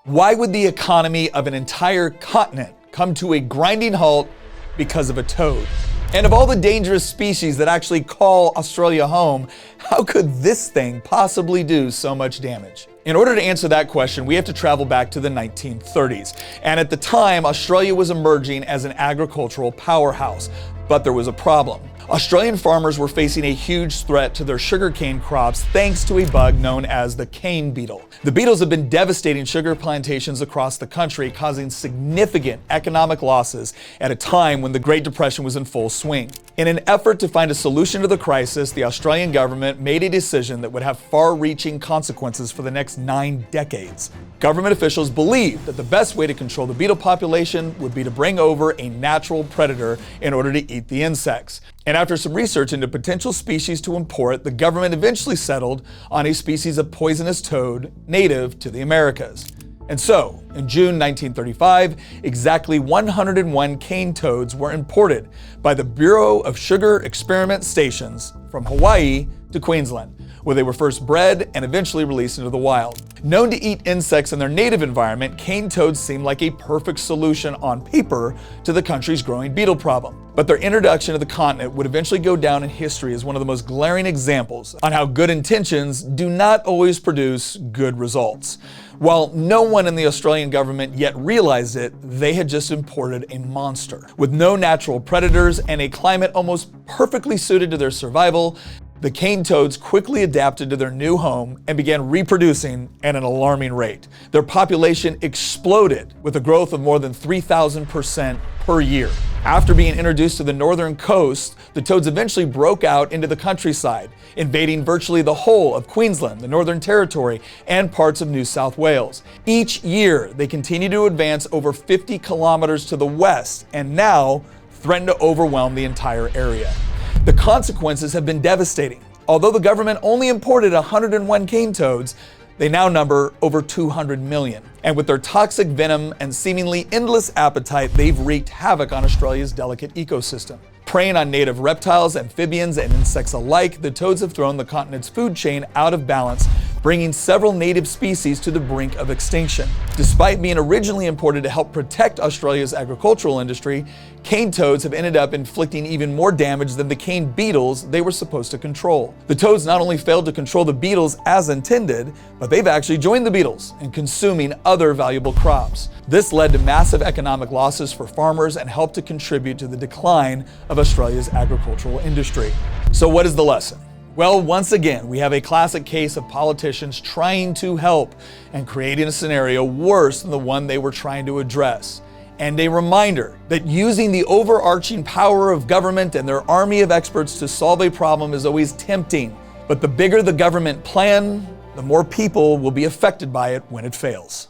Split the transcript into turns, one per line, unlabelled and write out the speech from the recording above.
Why would the economy of an entire continent come to a grinding halt because of a toad? And of all the dangerous species that actually call Australia home, how could this thing possibly do so much damage? In order to answer that question, we have to travel back to the 1930s. And at the time, Australia was emerging as an agricultural powerhouse. But there was a problem. Australian farmers were facing a huge threat to their sugarcane crops thanks to a bug known as the cane beetle. The beetles have been devastating sugar plantations across the country, causing significant economic losses at a time when the Great Depression was in full swing. In an effort to find a solution to the crisis, the Australian government made a decision that would have far-reaching consequences for the next 9 decades. Government officials believed that the best way to control the beetle population would be to bring over a natural predator in order to eat the insects. And after some research into potential species to import, the government eventually settled on a species of poisonous toad native to the Americas. And so, in June 1935, exactly 101 cane toads were imported by the Bureau of Sugar Experiment Stations from Hawaii to Queensland, where they were first bred and eventually released into the wild. Known to eat insects in their native environment, cane toads seemed like a perfect solution on paper to the country's growing beetle problem. But their introduction to the continent would eventually go down in history as one of the most glaring examples on how good intentions do not always produce good results. While no one in the Australian government yet realized it, they had just imported a monster. With no natural predators and a climate almost perfectly suited to their survival, the cane toads quickly adapted to their new home and began reproducing at an alarming rate. Their population exploded with a growth of more than 3,000% per year. After being introduced to the northern coast, the toads eventually broke out into the countryside, invading virtually the whole of Queensland, the Northern Territory, and parts of New South Wales. Each year, they continue to advance over 50 kilometers to the west and now threaten to overwhelm the entire area. The consequences have been devastating. Although the government only imported 101 cane toads, they now number over 200 million. And with their toxic venom and seemingly endless appetite, they've wreaked havoc on Australia's delicate ecosystem. Preying on native reptiles, amphibians, and insects alike, the toads have thrown the continent's food chain out of balance, bringing several native species to the brink of extinction. Despite being originally imported to help protect Australia's agricultural industry, cane toads have ended up inflicting even more damage than the cane beetles they were supposed to control. The toads not only failed to control the beetles as intended, but they've actually joined the beetles in consuming other valuable crops. This led to massive economic losses for farmers and helped to contribute to the decline of Australia's agricultural industry. So what is the lesson? Well, once again, we have a classic case of politicians trying to help and creating a scenario worse than the one they were trying to address. And a reminder that using the overarching power of government and their army of experts to solve a problem is always tempting. But the bigger the government plan, the more people will be affected by it when it fails.